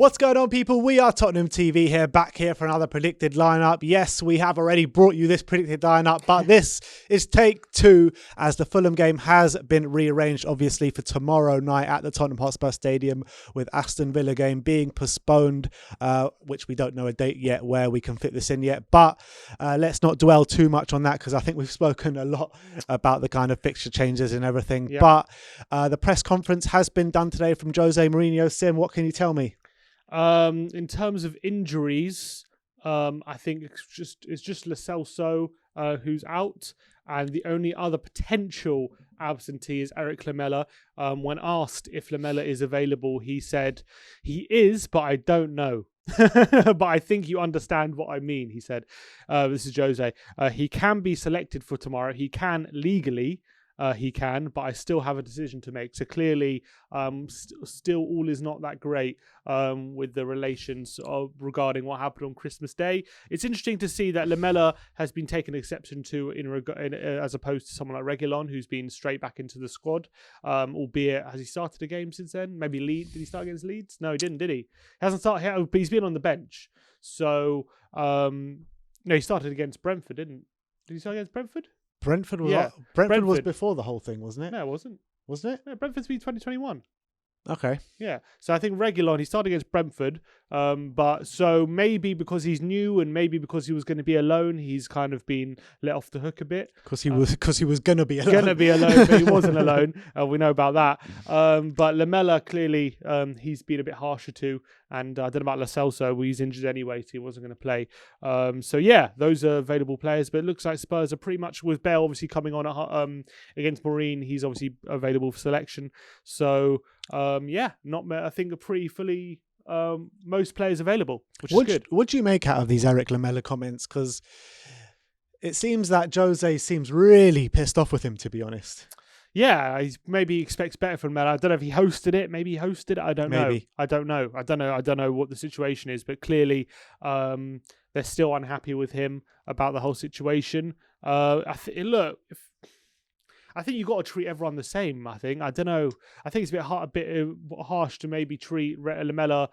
What's going on, people? We are Tottenham TV here, back here for another predicted lineup. Yes, we have already brought you this predicted lineup, but this is take two as the Fulham game has been rearranged, obviously, for tomorrow night at the Tottenham Hotspur Stadium, with Aston Villa game being postponed, which we don't know a date yet where we can fit this in yet. But let's not dwell too much on that because I think we've spoken a lot about the kind of fixture changes and everything. Yeah. But the press conference has been done today from Jose Mourinho. Sim, what can you tell me? In terms of injuries, I think it's just Lo Celso who's out, and the only other potential absentee is Eric Lamela. When asked if Lamela is available, he said he is, but I don't know. But I think you understand what I mean, he said. This is Jose. He can be selected for tomorrow. He can legally. He can, but I still have a decision to make. So clearly, still all is not that great with the relations regarding what happened on Christmas Day. It's interesting to see that Lamela has been taken exception to as opposed to someone like Reguilón, who's been straight back into the squad. Albeit, has he started a game since then? Maybe Leeds. Did he start against Leeds? No, he didn't, did he? He hasn't started, but he's been on the bench. So, no, he started against Brentford, didn't he? Did he start against Brentford? Brentford was before the whole thing, wasn't it? No, it wasn't. Wasn't it? No, Brentford's been 2021. Okay. Yeah. So I think Reguilón, he started against Brentford, but so maybe because he's new and maybe because he was going to be alone, he's kind of been let off the hook a bit. Because he was going to be alone. Going to be alone, but he wasn't alone. We know about that. But Lamela, clearly, he's been a bit harsher too. And I don't know about Lo Celso, well, he's injured anyway, so he wasn't going to play. So yeah, those are available players. But it looks like Spurs are pretty much, with Bale obviously coming on against Mourinho, he's obviously available for selection. So yeah, I think a pretty fully most players available, which is good. What do you make out of these Eric Lamela comments? Because it seems that Jose seems really pissed off with him, to be honest. Yeah, he maybe expects better from Mel. I don't know if he hosted it. Maybe he hosted it. I don't know. I don't know what the situation is, but clearly they're still unhappy with him about the whole situation. I think you've got to treat everyone the same, I think. I don't know. I think it's a bit harsh to maybe treat Lamela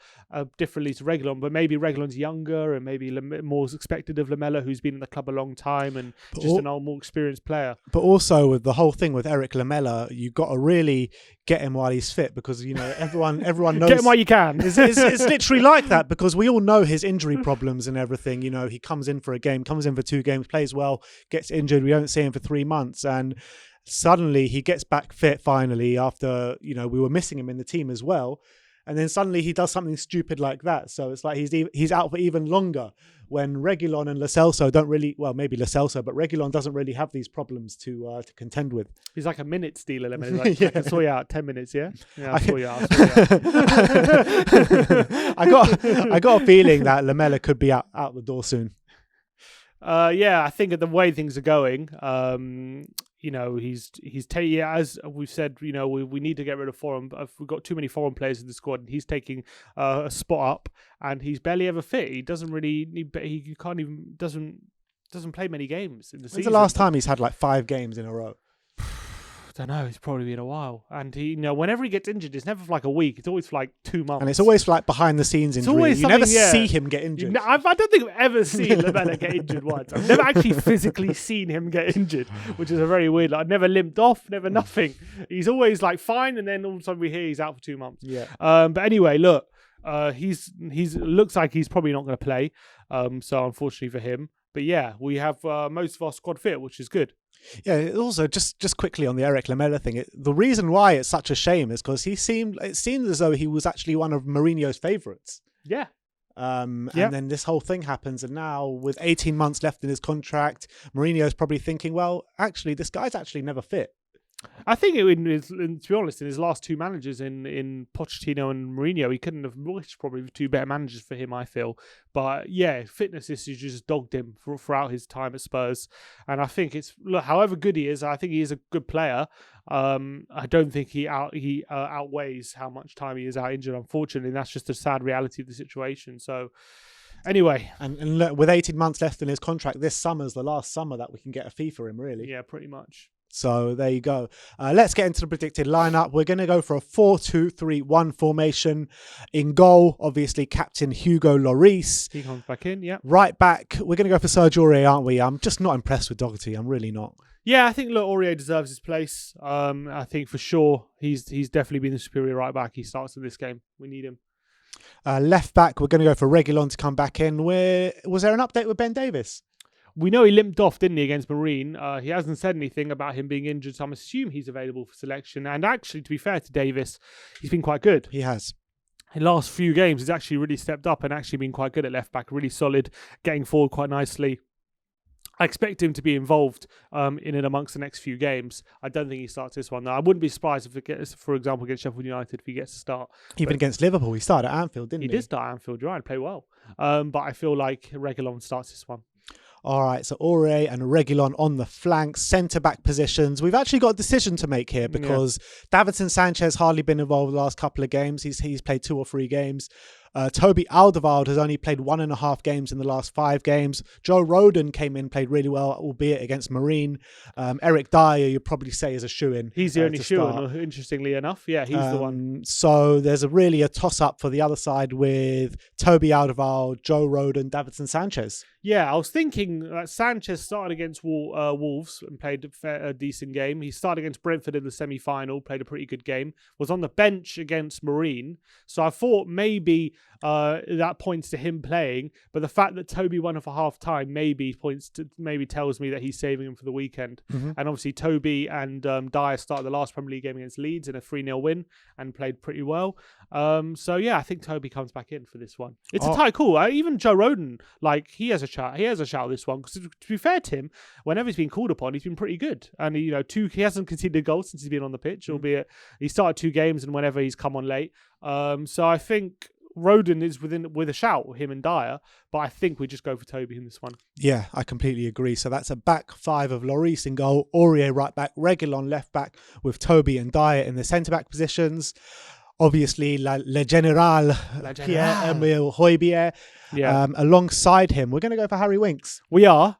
differently to Reguilón, but maybe Reguilón's younger and maybe more expected of Lamela, who's been in the club a long time and an old, more experienced player. But also with the whole thing with Eric Lamela, you've got to really get him while he's fit because, you know, everyone knows. Get him while you can. It's literally like that because we all know his injury problems and everything. You know, he comes in for a game, comes in for 2 games, plays well, gets injured. We don't see him for 3 months and suddenly he gets back fit finally after, you know, we were missing him in the team as well. And then suddenly he does something stupid like that. So it's like he's out for even longer when Reguilón and Lo Celso don't really, well, maybe Lo Celso, but Reguilón doesn't really have these problems to contend with. He's like a minute stealer. I mean, like, yeah. I can saw you out 10 minutes, yeah? Yeah, I saw you out. I got a feeling that Lamela could be out the door soon. Yeah, I think the way things are going, you know, as we've said, you know, we need to get rid of foreign. We've got too many foreign players in the squad, and he's taking a spot up, and he's barely ever fit. He doesn't really. He can't even doesn't play many games in the season. When's the last time he's had like 5 games in a row? I don't know. It's probably been a while. And he, you know, whenever he gets injured, it's never for like a week. It's always for like 2 months. And it's always for like behind the scenes injury. You never see him get injured. I don't think I've ever seen Lamela get injured once. I've never actually physically seen him get injured, which is a very weird. Like, never limped off, never nothing. He's always like fine, and then all of a sudden we hear he's out for 2 months. Yeah. But anyway, look, he's looks like he's probably not going to play. So unfortunately for him. But yeah, we have most of our squad fit, which is good. Yeah, also just quickly on the Eric Lamela thing, the reason why it's such a shame is because it seemed as though he was actually one of Mourinho's favourites. Yeah. And then this whole thing happens, and now with 18 months left in his contract, Mourinho's probably thinking, well, actually, this guy's actually never fit. I think, to be honest, in his last 2 managers in Pochettino and Mourinho, he couldn't have wished probably 2 better managers for him, I feel. But yeah, fitness issues just dogged him throughout his time at Spurs. And I think however good he is, I think he is a good player. I don't think he outweighs how much time he is out injured, unfortunately. And that's just a sad reality of the situation. So anyway. And look, with 18 months left in his contract, this summer's the last summer that we can get a fee for him, really. Yeah, pretty much. So there you go. Let's get into the predicted lineup. We're going to go for a 4-2-3-1 formation. In goal, obviously, captain Hugo Lloris. He comes back in, yeah. Right back, we're going to go for Serge Aurier, aren't we? I'm just not impressed with Doherty. I'm really not. Yeah, I think Aurier deserves his place. I think for sure he's definitely been the superior right back. He starts in this game. We need him. Left back, we're going to go for Reguilon to come back in. Was there an update with Ben Davies? We know he limped off, didn't he, against Marine? He hasn't said anything about him being injured, so I'm assuming he's available for selection. And actually, to be fair to Davis, he's been quite good. He has. In the last few games, he's actually really stepped up and actually been quite good at left back, really solid, getting forward quite nicely. I expect him to be involved in and amongst the next few games. I don't think he starts this one, though. I wouldn't be surprised if it gets, for example, against Sheffield United, if he gets to start. Even against Liverpool, he started at Anfield, didn't he? He did start at Anfield, right, and play well. But I feel like Reguilon starts this one. All right, so Aurier and Reguilon on the flanks, centre-back positions. We've actually got a decision to make here because Davinson Sanchez hardly been involved the last couple of games. He's played 2 or 3 games. Toby Alderweireld has only played 1.5 games in the last 5 games. Joe Rodon came in, played really well, albeit against Marine. Eric Dyer, you'd probably say, is a shoo-in. He's the only shoo-in, interestingly enough. Yeah, he's the one. So there's really a toss-up for the other side with Toby Alderweireld, Joe Rodon, Davinson Sanchez. Yeah, I was thinking that Sanchez started against Wolves and played a decent game. He started against Brentford in the semi-final, played a pretty good game. Was on the bench against Marine. So I thought maybe that points to him playing. But the fact that Toby won for half-time maybe tells me that he's saving him for the weekend. Mm-hmm. And obviously Toby and Dyer started the last Premier League game against Leeds in a 3-0 win and played pretty well. So yeah, I think Toby comes back in for this one. It's a tight call. Even Joe Rodon, he has a shout. He has a shout this one because, to be fair to him, whenever he's been called upon, he's been pretty good. And he hasn't conceded a goal since he's been on the pitch, albeit he started 2 games and whenever he's come on late. So I think Rodon is with a shout, him and Dyer, but I think we just go for Toby in this one. Yeah, I completely agree. So that's a back 5 of Lloris in goal, Aurier right back, Reguilon left back with Toby and Dyer in the centre back positions. Obviously, Le General, Pierre-Emile Højbjerg. Alongside him, we're going to go for Harry Winks. We are.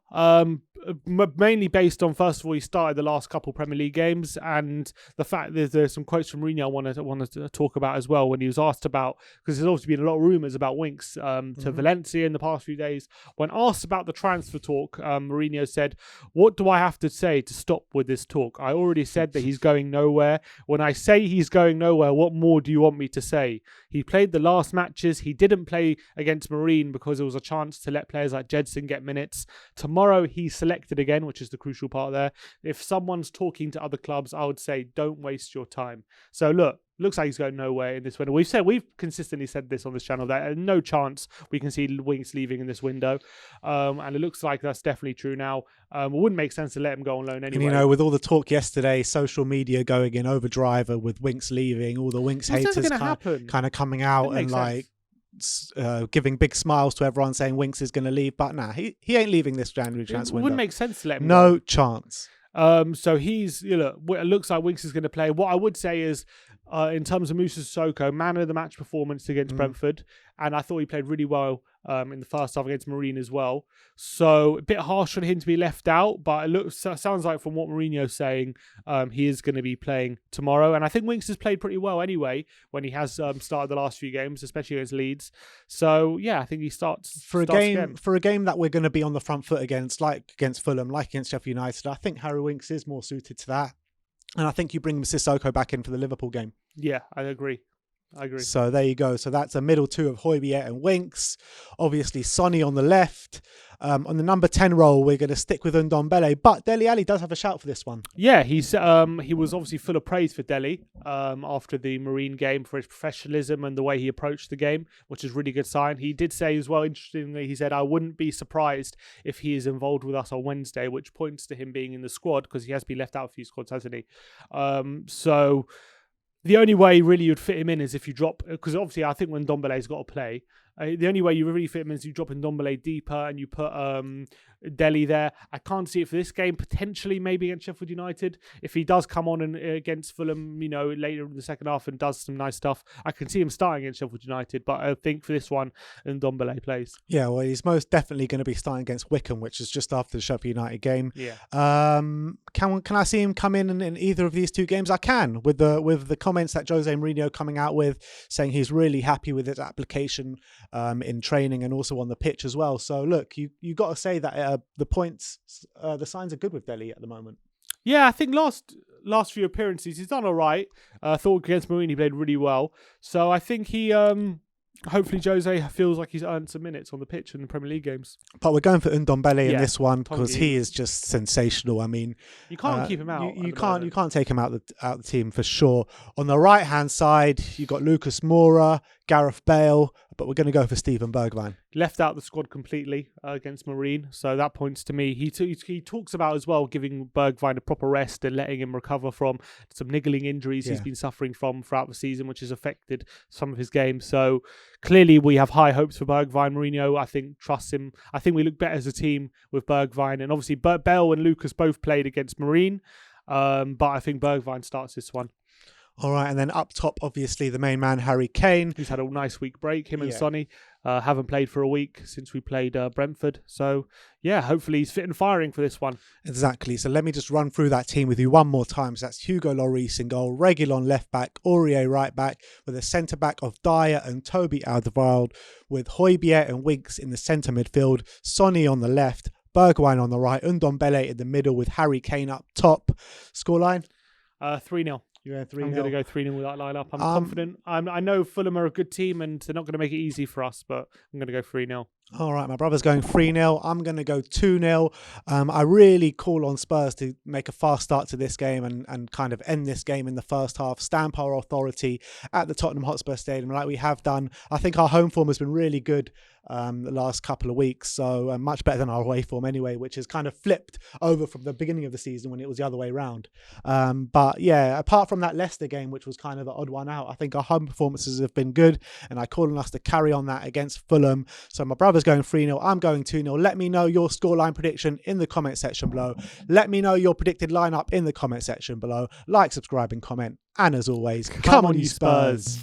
Mainly based on, first of all, he started the last couple Premier League games, and the fact that there's some quotes from Mourinho I want to talk about as well when he was asked about, because there's obviously been a lot of rumours about Winks to Valencia in the past few days. When asked about the transfer talk, Mourinho said, "What do I have to say to stop with this talk? I already said that he's going nowhere. When I say he's going nowhere, what more do you want me to say? He played the last matches. He didn't play against Marine because it was a chance to let players like Jedson get minutes. Tomorrow he's selected again, which is the crucial part there. If someone's talking to other clubs, I would say don't waste your time." So looks like he's going nowhere in this window. We've consistently said this on this channel that there's no chance we can see Winks leaving in this window, and it looks like that's definitely true now. It wouldn't make sense to let him go on loan anyway. And with all the talk yesterday, social media going in overdrive with Winks leaving, all the Winks haters kind of coming out and giving big smiles to everyone saying Winks is going to leave, but he ain't leaving this January transfer window. It wouldn't make sense to let him go. Chance. So he's, it looks like Winks is going to play. What I would say is, in terms of Moussa Sissoko, man of the match performance against Brentford, and I thought he played really well in the first half against Marine as well. So a bit harsh on him to be left out, but it sounds like from what Mourinho's saying, he is going to be playing tomorrow. And I think Winks has played pretty well anyway when he has started the last few games, especially against Leeds. So yeah, I think he starts for a game that we're going to be on the front foot against, like against Fulham, like against Sheffield United. I think Harry Winks is more suited to that. And I think you bring Sissoko back in for the Liverpool game. Yeah, I agree. So there you go. So that's a middle 2 of Højbjerg and Winks. Obviously, Sonny on the left. On the number 10 role, we're going to stick with Ndombele, but Dele Alli does have a shout for this one. Yeah, he was obviously full of praise for Dele after the Marine game for his professionalism and the way he approached the game, which is a really good sign. He did say as well, interestingly, he said, "I wouldn't be surprised if he is involved with us on Wednesday," which points to him being in the squad because he has been left out of a few squads, hasn't he? So the only way really you'd fit him in is if you drop, because obviously I think when Ndombele's got to play, the only way you really fit him in is you drop Ndombele deeper and you put Delhi there. I can't see it for this game. Potentially, maybe against Sheffield United. If he does come on and against Fulham, later in the second half and does some nice stuff, I can see him starting against Sheffield United. But I think for this one, Ndombele plays. Yeah, well, he's most definitely going to be starting against Wickham, which is just after the Sheffield United game. Yeah. Can I see him come in either of these two games? I can, with the comments that Jose Mourinho coming out with, saying he's really happy with his application in training and also on the pitch as well. So look, you got to say that the signs are good with Delhi at the moment. Yeah, I think last few appearances he's done all right. I thought against Mourinho he played really well. So I think he hopefully Jose feels like he's earned some minutes on the pitch in the Premier League games. But we're going for Ndombele in this one totally. because he is just sensational. I mean, you can't keep him out. You can't take him out the team for sure. On the right hand side, you've got Lucas Moura, Gareth Bale, but we're going to go for Steven Bergwijn. Left out the squad completely against Marine, so that points to me. He talks about as well giving Bergwijn a proper rest and letting him recover from some niggling injuries he's been suffering from throughout the season, which has affected some of his games. So clearly we have high hopes for Bergwijn. Mourinho, I think, trusts him. I think we look better as a team with Bergwijn, and obviously Bale and Lucas both played against Marine, but I think Bergwijn starts this one. All right, and then up top, obviously, the main man, Harry Kane. He's had a nice week break, him and Sonny. Haven't played for a week since we played Brentford. So, yeah, hopefully he's fit and firing for this one. Exactly. So let me just run through that team with you one more time. So that's Hugo Lloris in goal, Reguilon left back, Aurier right back, with a centre-back of Dyer and Toby Alderweireld, with Højbjerg and Winks in the centre midfield, Sonny on the left, Bergwijn on the right, Ndombele in the middle with Harry Kane up top. Scoreline? 3-0. You're 3-0. I'm going to go 3-0 with that lineup. I'm confident. I know Fulham are a good team and they're not going to make it easy for us, but I'm going to go 3-0. All right, my brother's going 3-0. I'm going to go 2-0. I really call on Spurs to make a fast start to this game and kind of end this game in the first half, stamp our authority at the Tottenham Hotspur Stadium like we have done. I think our home form has been really good the last couple of weeks, so much better than our away form anyway, which has kind of flipped over from the beginning of the season when it was the other way around. But yeah, apart from that Leicester game, which was kind of the odd one out, I think our home performances have been good, and I call on us to carry on that against Fulham. So my brother's going 3-0, I'm going 2-0. Let me know your scoreline prediction in the comment section below. Let me know your predicted lineup in the comment section below. Like, subscribe and comment. And as always, come on you Spurs.